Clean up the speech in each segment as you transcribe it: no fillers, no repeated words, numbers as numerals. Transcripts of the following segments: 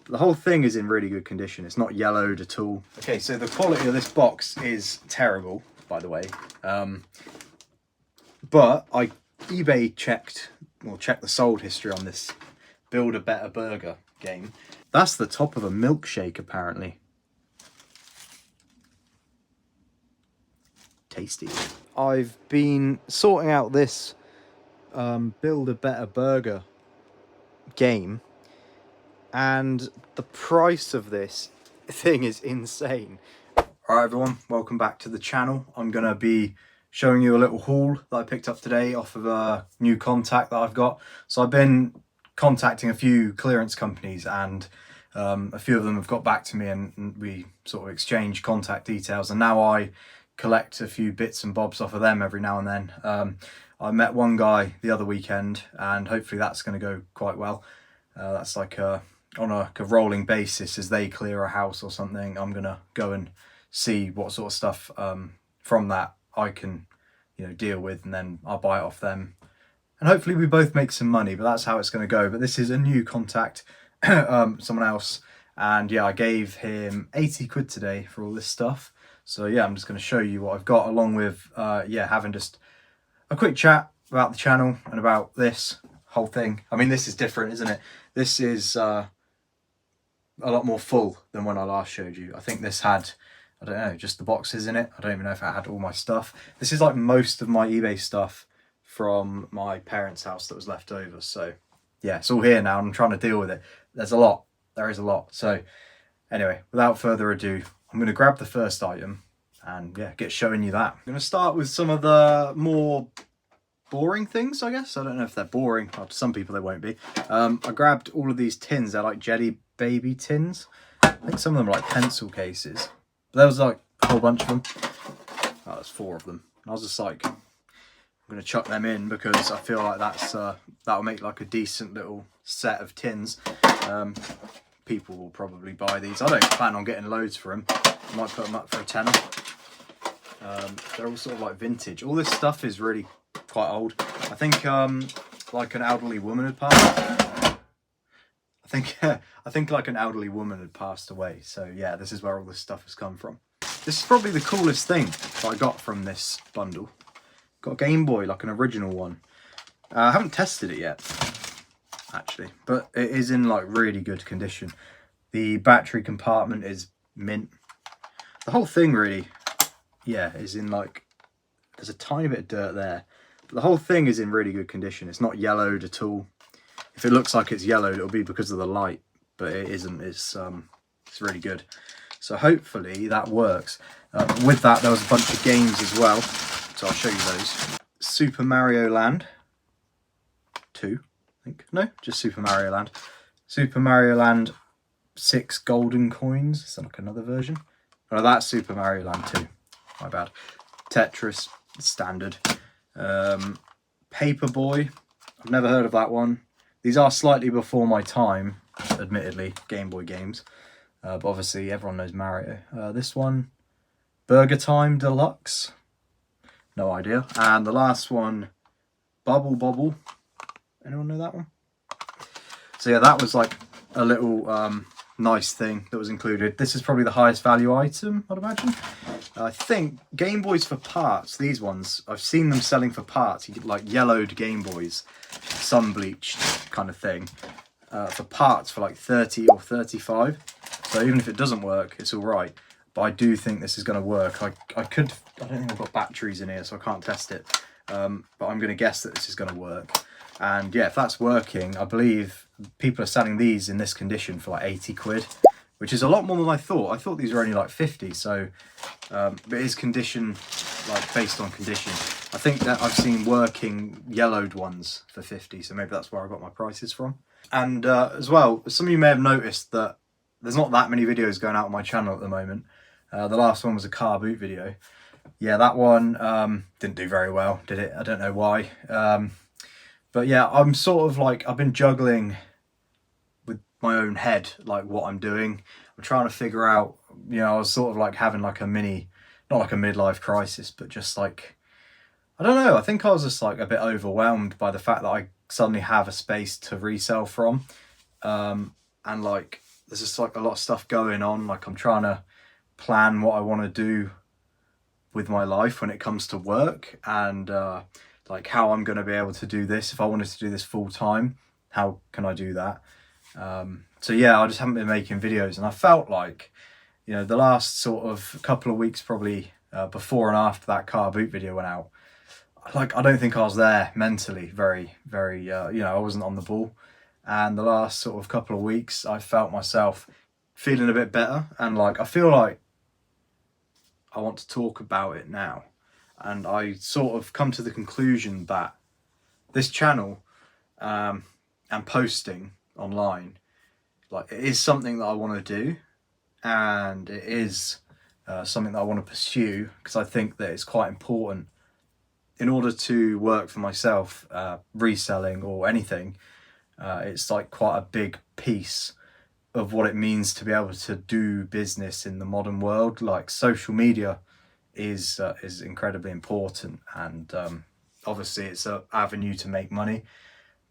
The whole thing is in really good condition. It's not yellowed at all. Okay, so the quality of this box is terrible, by the way. But I eBay checked the sold history on this Build a Better Burger game. That's the top of a milkshake, apparently. Tasty. I've been sorting out this Build a Better Burger game, and the price of this thing is insane. Alright everyone, welcome back to the channel. I'm going to be showing you a little haul that I picked up today off of a new contact that I've got. So I've been contacting a few clearance companies, and a few of them have got back to me, and we sort of exchange contact details, and now I collect a few bits and bobs off of them every now and then. I met one guy the other weekend, and hopefully that's going to go quite well. That's like on a rolling basis. As they clear a house or something, I'm going to go and see what sort of stuff from that I can deal with, and then I'll buy it off them, and hopefully we both make some money. But that's how it's going to go. But this is a new contact, someone else, and yeah, I gave him 80 quid today for all this stuff. So yeah, I'm just going to show you what I've got, along with having just a quick chat about the channel and about this whole thing. I mean, this is different, isn't it? This is a lot more full than when I last showed you. I think this had, I don't know, just the boxes in it. I don't even know if it had all my stuff. This is like most of my eBay stuff from my parents' house that was left over. So yeah, it's all here now, and I'm trying to deal with it. There's a lot. There is a lot. So anyway, without further ado, I'm going to grab the first item and yeah, get showing you that. I'm going to start with some of the more boring things, I guess. I don't know if they're boring. Well, to some people they won't be. I grabbed all of these tins. They're like Jelly Baby tins. I think some of them are like pencil cases. But there was like a whole bunch of them. Oh, there's 4 of them. And I was just like, I'm going to chuck them in because I feel like that'll make like a decent little set of tins. People will probably buy these. I don't plan on getting loads for them. I might put them up for a tenner. They're all sort of like vintage. All this stuff is really quite old. I think like an elderly woman had passed. I think like an elderly woman had passed away. So yeah, this is where all this stuff has come from. This is probably the coolest thing that I got from this bundle. Got a Game Boy, like an original one. I haven't tested it yet, actually, but it is in like really good condition. The battery compartment is mint. The whole thing really, yeah, is in like, there's a tiny bit of dirt there, but the whole thing is in really good condition. It's not yellowed at all. If it looks like it's yellowed, it'll be because of the light, but it isn't. It's really good. So hopefully that works. With that, there was a bunch of games as well, so I'll show you those. Super Mario Land 2. Think. No, just Super Mario Land. Super Mario Land 6 golden coins. Is that like another version? Oh, that's Super Mario Land 2. My bad. Tetris, standard. Paperboy. I've never heard of that one. These are slightly before my time, admittedly, Game Boy games. But obviously everyone knows Mario. This one, Burger Time Deluxe. No idea. And the last one, Bubble Bobble. Anyone know that one? So yeah, that was like a little nice thing that was included. This is probably the highest value item, I'd imagine. I think Game Boys for parts, these ones, I've seen them selling for parts. You get like yellowed Game Boys, sun bleached kind of thing, for parts for like 30 or 35. So even if it doesn't work, it's all right. But I do think this is going to work. I don't think I've got batteries in here, so I can't test it. But I'm going to guess that this is going to work. And yeah, if that's working, I believe people are selling these in this condition for like 80 quid, which is a lot more than I thought. I thought these were only like 50, so but it is condition, like based on condition. I think that I've seen working yellowed ones for 50, so maybe that's where I got my prices from. And as well, some of you may have noticed that there's not that many videos going out on my channel at the moment. The last one was a car boot video. Yeah, that one didn't do very well, did it? I don't know why. But yeah, I'm sort of like, I've been juggling with my own head, like what I'm doing. I'm trying to figure out, I was sort of like having like a mini, not like a midlife crisis, but just like, I don't know. I think I was just like a bit overwhelmed by the fact that I suddenly have a space to resell from. And like there's just like a lot of stuff going on. Like I'm trying to plan what I want to do with my life when it comes to work, and like how I'm going to be able to do this. If I wanted to do this full time, how can I do that? So yeah, I just haven't been making videos, and I felt like, you know, the last sort of couple of weeks, probably before and after that car boot video went out, like I don't think I was there mentally very, you know, I wasn't on the ball. And the last sort of couple of weeks, I felt myself feeling a bit better, and like I feel like I want to talk about it now. And I sort of come to the conclusion that this channel and posting online, like it is something that I want to do, and it is something that I want to pursue, because I think that it's quite important in order to work for myself, reselling or anything. It's like quite a big piece of what it means to be able to do business in the modern world. Like social media is incredibly important, and obviously it's an avenue to make money,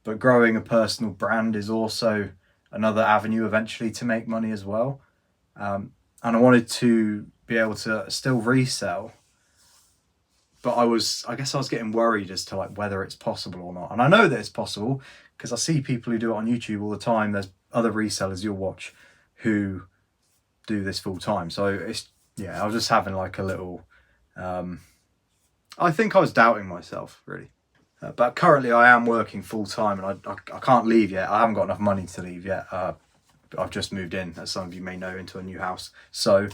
but growing a personal brand is also another avenue eventually to make money as well. And I wanted to be able to still resell, but I guess I was getting worried as to like whether it's possible or not. And I know that it's possible because I see people who do it on YouTube all the time. There's other resellers you'll watch who do this full time. So it's, yeah, I was just having like a little, I think I was doubting myself really. But currently I am working full time, and I can't leave yet. I haven't got enough money to leave yet. I've just moved in, as some of you may know, into a new house. So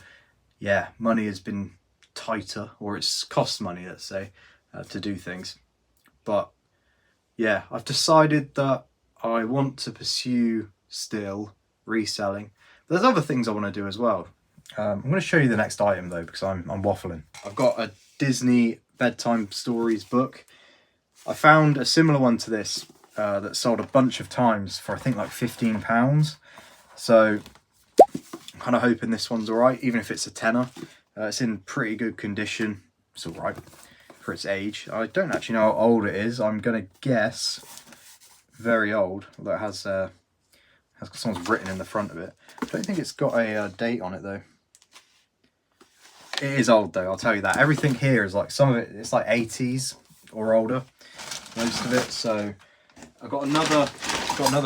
yeah, money has been tighter, or it's cost money, let's say, to do things. But yeah, I've decided that I want to pursue still reselling. But there's other things I want to do as well. I'm going to show you the next item though, because I'm waffling. I've got a Disney bedtime stories book. I found a similar one to this that sold a bunch of times for I think like £15. So I'm kind of hoping this one's alright, even if it's a tenner. It's in pretty good condition. It's alright for its age. I don't actually know how old it is. I'm going to guess very old, although it has someone's written in the front of it. I don't think it's got a date on it though. It is old though, I'll tell you that. Everything here is like, some of it, it's like 80s or older, most of it. So I got another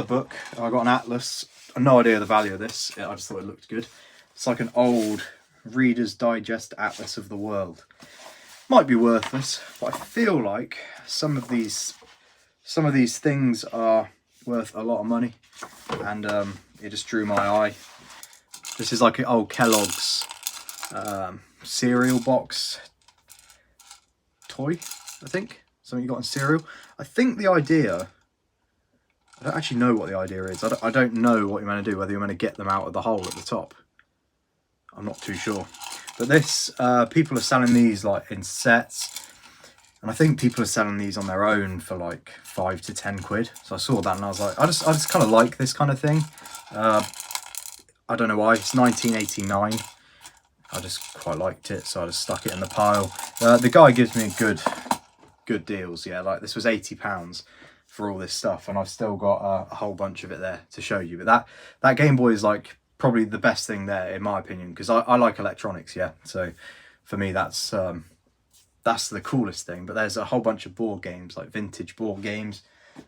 book. I got an atlas. I have no idea the value of this. I just thought it looked good. It's like an old Reader's Digest atlas of the world. Might be worthless, but I feel like some of these things are worth a lot of money, and it just drew my eye. This is like an old Kellogg's cereal box toy, I think. Something you got in cereal. I think the idea, I don't actually know what the idea is. I don't know what you're meant to do, whether you're meant to get them out of the hole at the top. I'm not too sure. But this, people are selling these like in sets. And I think people are selling these on their own for like 5 to 10 quid. So I saw that and I was like, I just kind of like this kind of thing. I don't know why. It's 1989. I just quite liked it, so I just stuck it in the pile. The guy gives me good deals. Yeah, like this was £80 for all this stuff, and I've still got a whole bunch of it there to show you. But that Game Boy is like probably the best thing there in my opinion, because I like electronics. Yeah, so for me that's the coolest thing. But there's a whole bunch of board games, like vintage board games,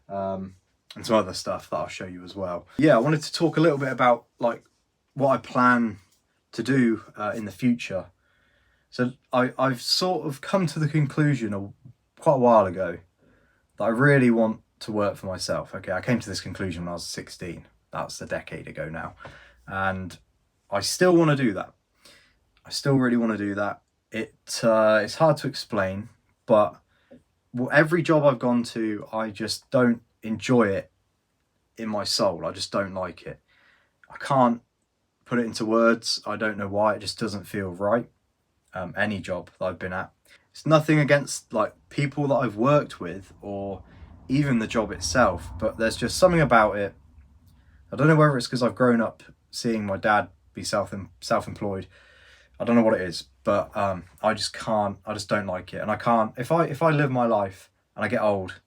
and some other stuff that I'll show you as well. Yeah, I wanted to talk a little bit about like what I plan to do in the future. So I've sort of come to the conclusion quite a while ago that I really want to work for myself. Okay, I came to this conclusion when I was 16. That's a decade ago now, and I still want to do that. I still really want to do that. It's hard to explain, but every job I've gone to, I just don't enjoy it in my soul. I just don't like it. I can't put it into words. I don't know why. It just doesn't feel right. Any job that I've been at. It's nothing against like people that I've worked with or even the job itself, but there's just something about it. I don't know whether it's because I've grown up seeing my dad be self-employed. I don't know what it is, but I just don't like it. And I can't, if I live my life and I get old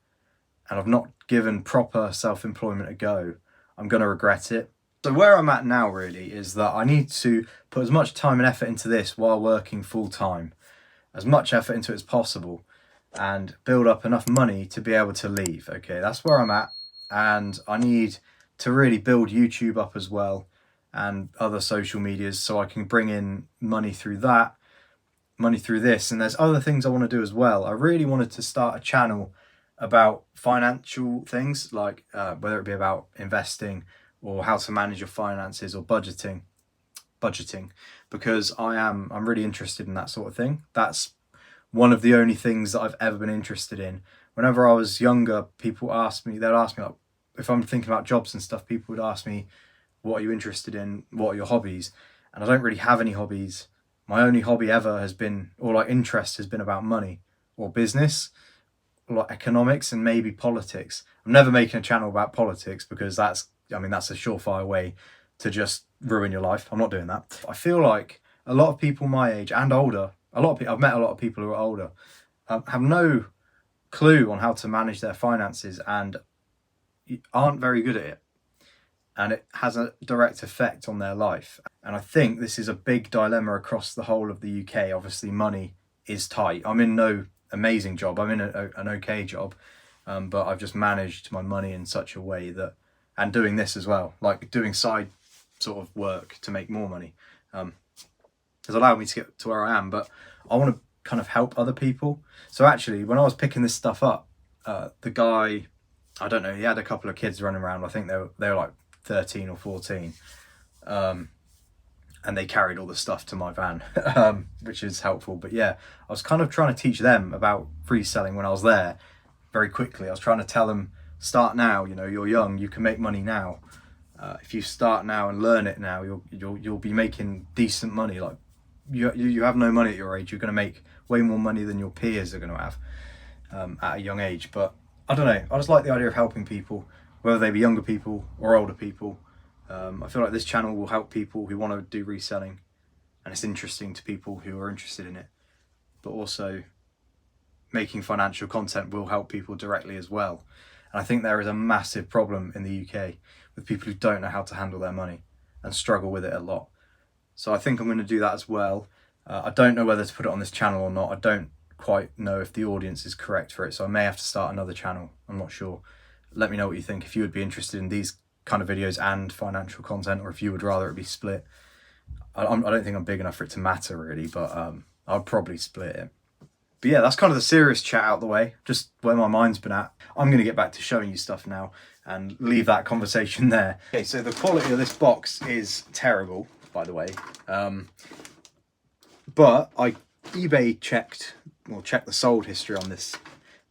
and I've not given proper self-employment a go, I'm going to regret it. So where I'm at now really is that I need to put as much time and effort into this while working full time, as much effort into it as possible, and build up enough money to be able to leave. Okay, that's where I'm at, and I need to really build YouTube up as well and other social medias so I can bring in money through that, money through this, and there's other things I want to do as well. I really wanted to start a channel about financial things, like whether it be about investing or how to manage your finances or budgeting, because I'm really interested in that sort of thing. That's one of the only things that I've ever been interested in. Whenever I was younger, they'd ask me like, if I'm thinking about jobs and stuff, people would ask me, what are you interested in? What are your hobbies? And I don't really have any hobbies. My only hobby ever has been, or like interest has been about money or business, or like economics and maybe politics. I'm never making a channel about politics because that's a surefire way to just ruin your life. I'm not doing that. I feel like a lot of people my age and older, I've met a lot of people who are older, have no clue on how to manage their finances and aren't very good at it. And it has a direct effect on their life. And I think this is a big dilemma across the whole of the UK. Obviously, money is tight. I'm in no amazing job. I'm in an okay job, but I've just managed my money in such a way that, and doing this as well, like doing side sort of work to make more money, has allowed me to get to where I am. But I want to kind of help other people. So actually, when I was picking this stuff up, the guy, I don't know, he had a couple of kids running around. I think they were like 13 or 14, and they carried all the stuff to my van, which is helpful. But yeah, I was kind of trying to teach them about reselling when I was there very quickly. I was trying to tell them, start now, you're young, you can make money now. If you start now and learn it now, you'll be making decent money. Like you have no money at your age, you're going to make way more money than your peers are going to have at a young age. But I don't know, I just like the idea of helping people, whether they be younger people or older people. I feel like this channel will help people who want to do reselling, and it's interesting to people who are interested in it. But also, making financial content will help people directly as well. And I think there is a massive problem in the UK with people who don't know how to handle their money and struggle with it a lot. So I think I'm going to do that as well. I don't know whether to put it on this channel or not. I don't quite know if the audience is correct for it, so I may have to start another channel. I'm not sure. Let me know what you think, if you would be interested in these kind of videos and financial content, or if you would rather it be split. I don't think I'm big enough for it to matter really, but I'll probably split it. But yeah, that's kind of the serious chat out the way, just where my mind's been at. I'm going to get back to showing you stuff now and leave that conversation there. Okay, so the quality of this box is terrible, by the way. But I eBay checked the sold history on this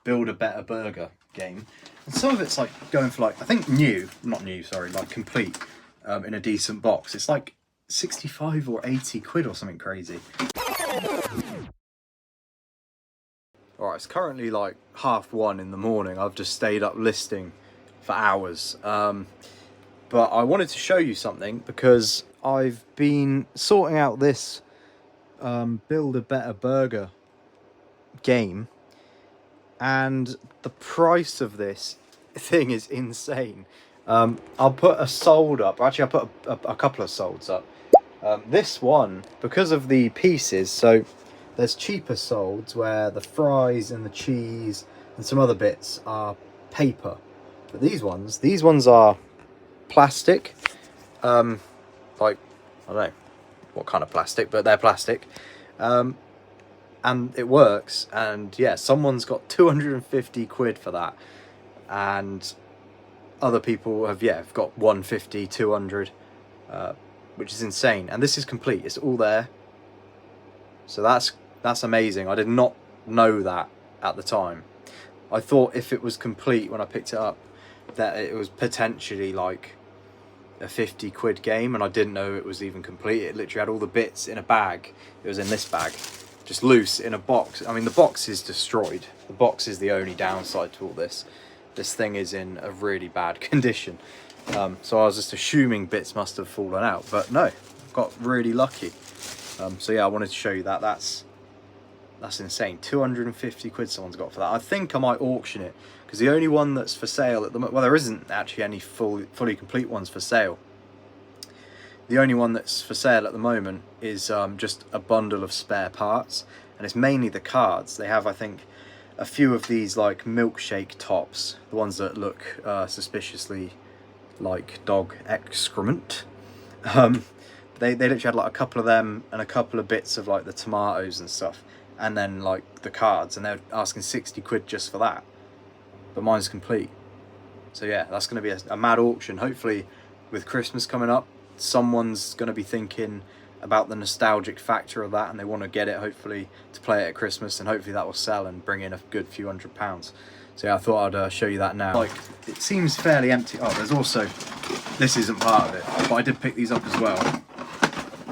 Build a Better Burger game. And some of it's like going for like, I think like complete, in a decent box. It's like 65 or 80 quid or something crazy. Alright, it's currently like 1:30 in the morning. I've just stayed up listing for hours. But I wanted to show you something because I've been sorting out this Build a Better Burger game, and the price of this thing is insane. I'll put a sold up. Actually, I'll put a couple of solds up. This one, because of the pieces, so there's cheaper solds where the fries and the cheese and some other bits are paper, but these ones are plastic. Like, I don't know what kind of plastic, but they're plastic. And it works, and yeah, someone's got 250 quid for that, and other people have got 150, 200, which is insane. And this is complete, it's all there, so that's amazing. I did not know that at the time. I thought if it was complete when I picked it up that it was potentially like a 50 quid game, and I didn't know it was even complete. It literally had all the bits in a bag. It was in this bag, just loose in a box. I mean, the box is destroyed. The box is the only downside to all this. This thing is in a really bad condition. So I was just assuming bits must have fallen out, but no, got really lucky. So yeah, I wanted to show you that. That's insane. 250 quid someone's got for that. I think I might auction it, because the only one that's for sale at the moment, well, there isn't actually any fully complete ones for sale. The only one that's for sale at the moment is just a bundle of spare parts, and it's mainly the cards. They have, I think, a few of these like milkshake tops, the ones that look suspiciously like dog excrement. They literally had like a couple of them and a couple of bits of like the tomatoes and stuff, and then like the cards, and they're asking 60 quid just for that. But mine's complete. So yeah, that's going to be a mad auction. Hopefully, with Christmas coming up, someone's going to be thinking about the nostalgic factor of that, and they want to get it hopefully to play it at Christmas, and hopefully that will sell and bring in a good few £100. So yeah, I thought I'd show you that now. Like, it seems fairly empty. Oh, there's also, this isn't part of it, but I did pick these up as well.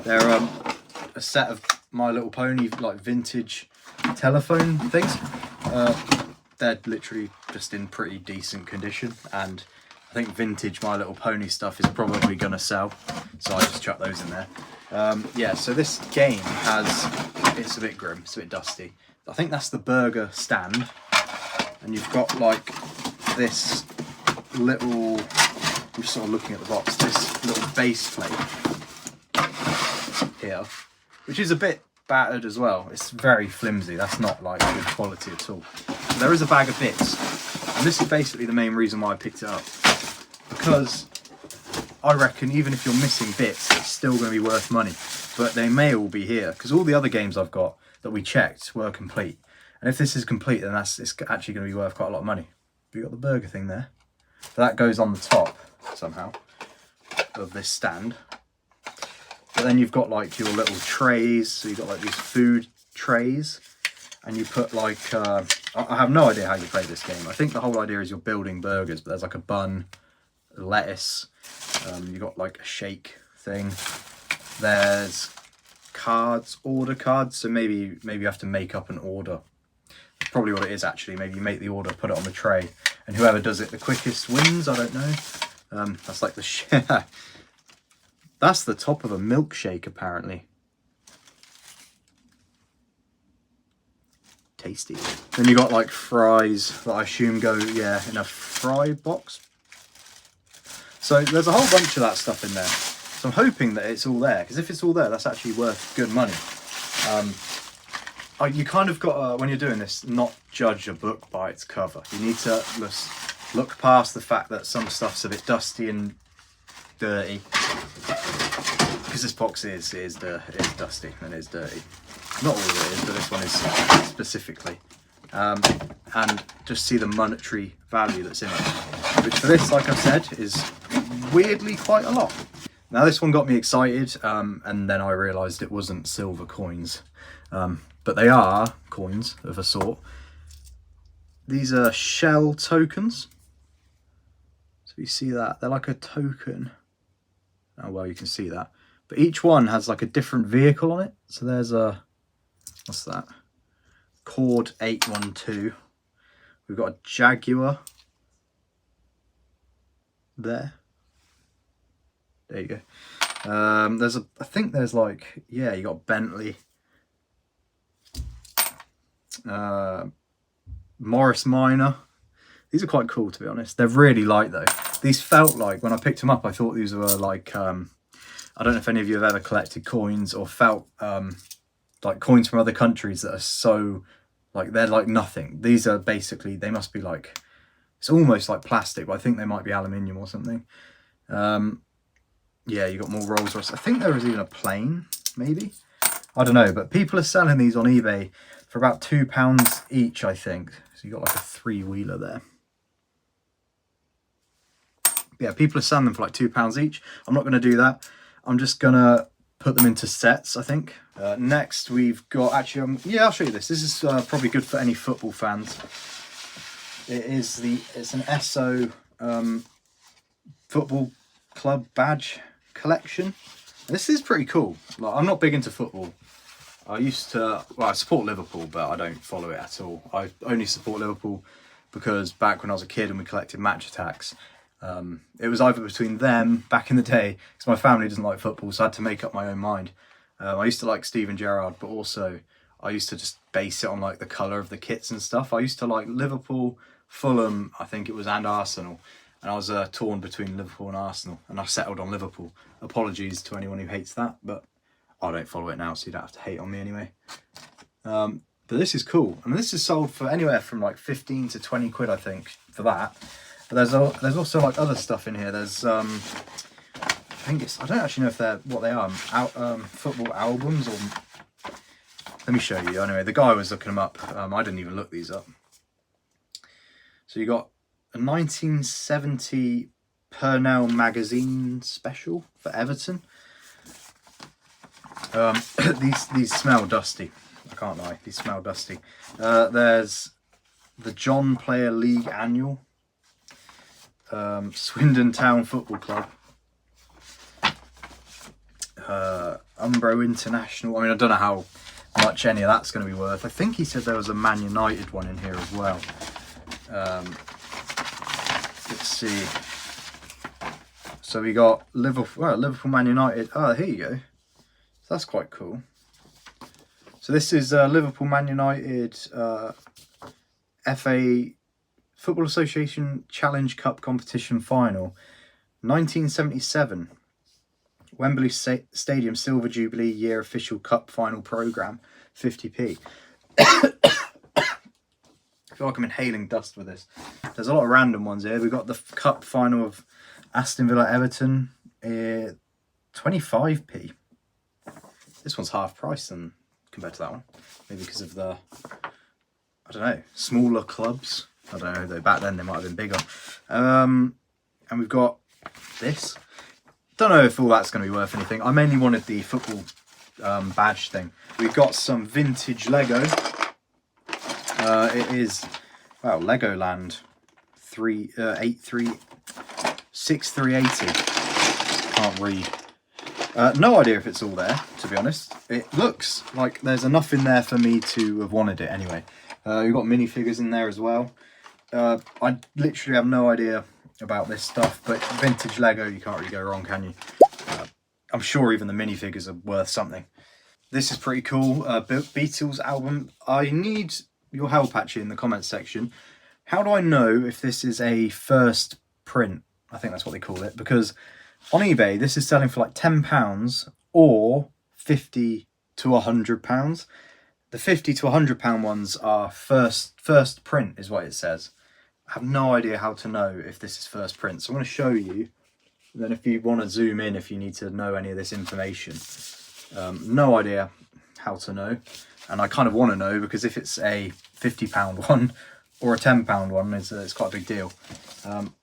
They're a set of My Little Pony like vintage telephone things. They're literally just in pretty decent condition, and I think vintage My Little Pony stuff is probably gonna sell, so I just chucked those in there. Yeah, so this game has, it's a bit grim, it's a bit dusty. I think that's the burger stand, and you've got like this little, I'm just sort of looking at the box, this little base plate here, which is a bit battered as well. It's very flimsy, that's not like good quality at all. So there is a bag of bits, and this is basically the main reason why I picked it up, because I reckon even if you're missing bits, it's still going to be worth money. But they may all be here, because all the other games I've got that we checked were complete, and if this is complete, then it's actually going to be worth quite a lot of money. But you got the burger thing there, that goes on the top somehow of this stand. But then you've got like your little trays, so you've got like these food trays, and you put like, I have no idea how you play this game. I think the whole idea is you're building burgers, but there's like a bun, lettuce, you've got like a shake thing, there's cards, order cards, so maybe you have to make up an order. That's probably what it is actually. Maybe you make the order, put it on the tray, and whoever does it the quickest wins, I don't know. That's like the that's the top of a milkshake apparently. Tasty. Then you got like fries that I assume go, yeah, in a fry box. So there's a whole bunch of that stuff in there. So I'm hoping that it's all there, because if it's all there, that's actually worth good money. You kind of got to, when you're doing this, not judge a book by its cover. You need to just look past the fact that some stuff's a bit dusty and dirty, because this box is dusty and it's dirty. Not all of it is, but this one is specifically. And just see the monetary value that's in it, which for this, like I've said, is weirdly quite a lot. Now this one got me excited, and then I realised it wasn't silver coins, but they are coins of a sort. These are shell tokens. So you see that? They're like a token. Oh well, you can see that. But each one has like a different vehicle on it. So there's a, what's that? Cord 812. We've got a Jaguar there. There you go. There's a, I think there's like, yeah, you got Bentley, Morris Minor. These are quite cool, to be honest. They're really light though. These felt like, when I picked them up, I thought these were like, I don't know if any of you have ever collected coins or felt like coins from other countries that are so, like, they're like nothing. These are basically, they must be like, it's almost like plastic, but I think they might be aluminium or something. Yeah, you got more Rolls Royce. I think there was even a plane, maybe. I don't know, but people are selling these on eBay for about £2 each, I think. So you got like a 3-wheeler there. Yeah, people are selling them for like £2 each. I'm not going to do that. I'm just going to put them into sets, I think. Next, we've got, actually, yeah, I'll show you this. This is probably good for any football fans. It's an ESO football club badge collection. This is pretty cool. Like, I'm not big into football. I used to, well, I support Liverpool, but I don't follow it at all. I only support Liverpool because back when I was a kid and we collected match attacks, it was either between them back in the day, because my family doesn't like football, so I had to make up my own mind. I used to like Steven Gerrard, but also I used to just base it on like the colour of the kits and stuff. I used to like Liverpool, Fulham, I think it was, and Arsenal. and I was torn between Liverpool and Arsenal, and I settled on Liverpool. Apologies to anyone who hates that, but I don't follow it now, so you don't have to hate on me anyway. But this is cool. I mean, this is sold for anywhere from like 15 to 20 quid, I think, for that. But there's also like other stuff in here. There's I don't actually know if they're what they are. Football albums, or let me show you. Anyway, the guy was looking them up. I didn't even look these up. So you got a 1970 Purnell magazine special for Everton. These smell dusty. I can't lie, these smell dusty. There's the John Player League Annual, Swindon Town Football Club, Umbro International. I mean, I don't know how much any of that's going to be worth. I think he said there was a Man United one in here as well. Let's see. So we got Liverpool Man United. Oh, here you go. So that's quite cool. So this is Liverpool Man United FA Football Association Challenge Cup competition final, 1977. Wembley Stadium Silver Jubilee Year Official Cup Final Programme, 50p. I feel like I'm inhaling dust with this. There's a lot of random ones here. We've got the cup final of Aston Villa Everton, 25p. This one's half price than compared to that one. Maybe because of the, I don't know, smaller clubs. I don't know, though back then they might have been bigger. And we've got this. Don't know if all that's going to be worth anything. I mainly wanted the football badge thing. We've got some vintage Lego. It is, well, Legoland 6380. Can't read. No idea if it's all there, to be honest. It looks like there's enough in there for me to have wanted it anyway. We've got minifigures in there as well. I literally have no idea about this stuff, but vintage Lego, you can't really go wrong, can you? I'm sure even the minifigures are worth something. This is pretty cool. Beatles album. I need your help actually in the comments section. How do I know if this is a first print? I think that's what they call it, because on eBay, this is selling for like £10 or £50 to £100. The £50 to £100 ones are first print, is what it says. I have no idea how to know if this is first print. So I'm going to show you. Then if you want to zoom in, if you need to know any of this information. No idea how to know. And I kind of want to know, because if it's a £50 one or a £10 one, it's quite a big deal.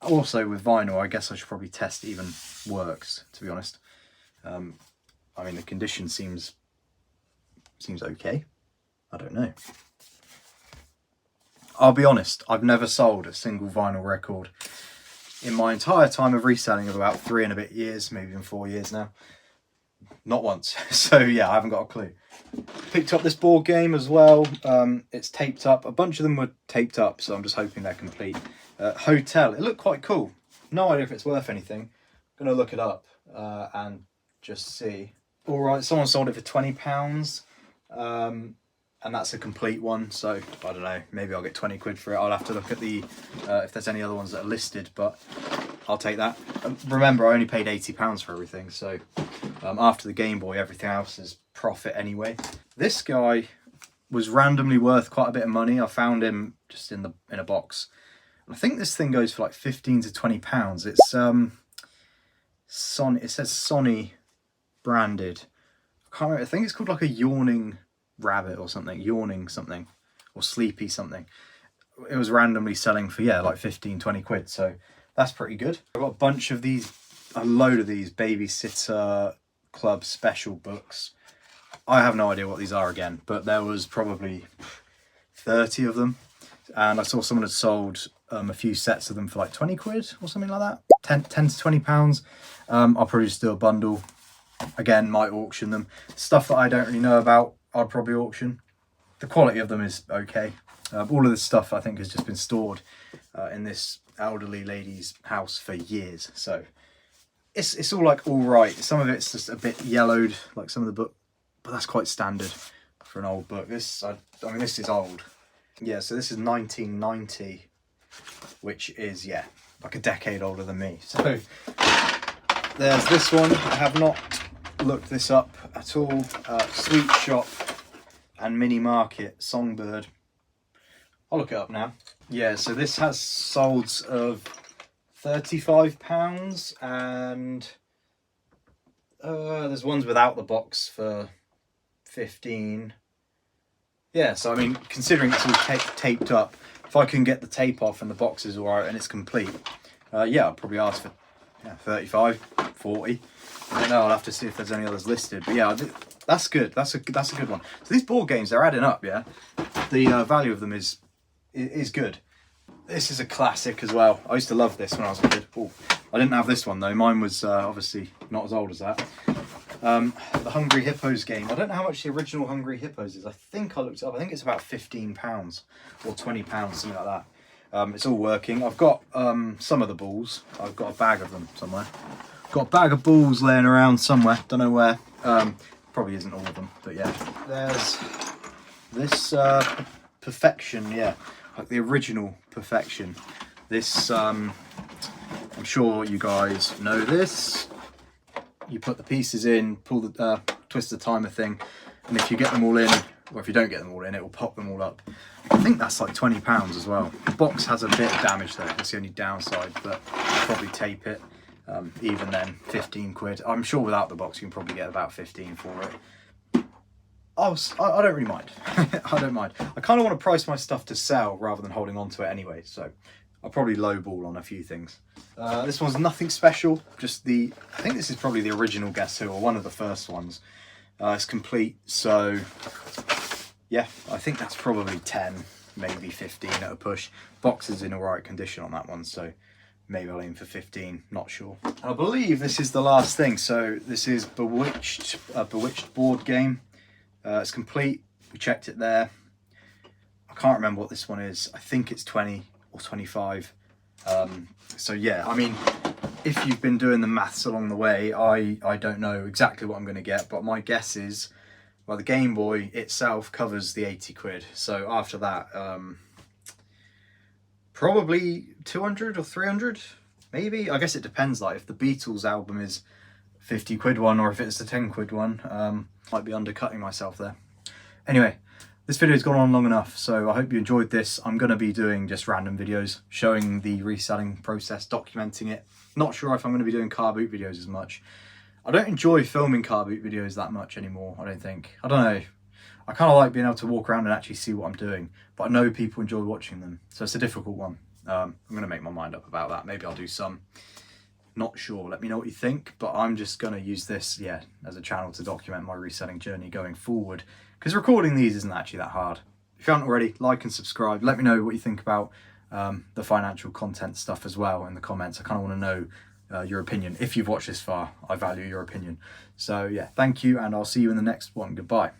Also with vinyl, I guess I should probably test it even works, to be honest. I mean, the condition seems okay. I don't know. I'll be honest, I've never sold a single vinyl record in my entire time of reselling of about 3 and a bit years, maybe even 4 years now. Not once. So yeah, I haven't got a clue. Picked up this board game as well. It's taped up. A bunch of them were taped up, so I'm just hoping they're complete. Hotel. It looked quite cool. No idea if it's worth anything. I'm going to look it up and just see. All right, someone sold it for £20. And that's a complete one, so I don't know, maybe I'll get 20 quid for it. I'll have to look at the if there's any other ones that are listed, but I'll take that. Remember, I only paid £80 for everything, so after the Game Boy, everything else is profit anyway. This guy was randomly worth quite a bit of money. I found him just in a box. I think this thing goes for like £15 to £20. It's Sony. It says Sony branded. I can't remember. I think it's called like a yawning rabbit or something, yawning something, or sleepy something. It was randomly selling for, yeah, like 15-20 quid, so that's pretty good. I've got a bunch of these, a load of these Babysitter Club special books. I have no idea what these are again, but there was probably 30 of them, and I saw someone had sold a few sets of them for like 20 quid or something like that. 10 to £20. I'll probably just do a bundle. Again, might auction them. Stuff that I don't really know about, I'd probably auction. The quality of them is okay. All of this stuff I think has just been stored in this elderly lady's house for years, so it's all like all right. Some of it's just a bit yellowed, like some of the book, but that's quite standard for an old book. I mean this is old. Yeah, so this is 1990, which is, yeah, like a decade older than me. So there's this one. I have not looked this up at all. Sweet Shop and Mini Market Songbird. I'll look it up now. Yeah, so this has solds of £35, and there's ones without the box for 15. Yeah, so I mean, considering it's all taped up, if I can get the tape off and the box is alright and it's complete, yeah, I'll probably ask for 35, 40. I don't know, I'll have to see if there's any others listed. But yeah, that's good. That's a good one. So these board games, they're adding up, yeah? The value of them is good. This is a classic as well. I used to love this when I was a kid. Ooh, I didn't have this one though. Mine was obviously not as old as that. The Hungry Hippos game. I don't know how much the original Hungry Hippos is. I think I looked it up. I think it's about £15 or £20, something like that. It's all working. I've got some of the balls. I've got a bag of them somewhere. Got a bag of balls laying around somewhere. Don't know where. Probably isn't all of them, but yeah. There's this Perfection, yeah, like the original Perfection. This, I'm sure you guys know this. You put the pieces in, pull the twist the timer thing, and if you get them all in, or if you don't get them all in, it will pop them all up. I think that's like £20 as well. The box has a bit of damage though. That's the only downside, but I'll probably tape it. Even then, 15 quid. I'm sure without the box you can probably get about 15 for it. I don't really mind. I don't mind. I kind of want to price my stuff to sell rather than holding on to it anyway, so I'll probably lowball on a few things. This one's nothing special, just I think this is probably the original Guess Who, or one of the first ones. It's complete, so yeah, I think that's probably 10, maybe 15 at a push. Box is in alright condition on that one, so maybe I'll aim for 15, not sure. I believe this is the last thing, so this is Bewitched, a Bewitched board game. It's complete, we checked it there. I can't remember what this one is. I think it's 20 or 25. So yeah, I mean, if you've been doing the maths along the way, I don't know exactly what I'm going to get, but my guess is, well, the Game Boy itself covers the 80 quid. So after that, probably 200 or 300, maybe. I guess it depends, like if the Beatles album is 50 quid one, or if it's the 10 quid one, might be undercutting myself there. Anyway, this video's gone on long enough, so I hope you enjoyed this. I'm going to be doing just random videos showing the reselling process, documenting it. Not sure if I'm going to be doing car boot videos as much. I don't enjoy filming car boot videos that much anymore, I don't think. I don't know. I kind of like being able to walk around and actually see what I'm doing, but I know people enjoy watching them, so it's a difficult one. I'm going to make my mind up about that. Maybe I'll do some. Not sure. Let me know what you think, but I'm just going to use this, yeah, as a channel to document my reselling journey going forward, because recording these isn't actually that hard. If you haven't already, like and subscribe. Let me know what you think about the financial content stuff as well in the comments. I kind of want to know your opinion. If you've watched this far, I value your opinion. So yeah, thank you, and I'll see you in the next one. Goodbye.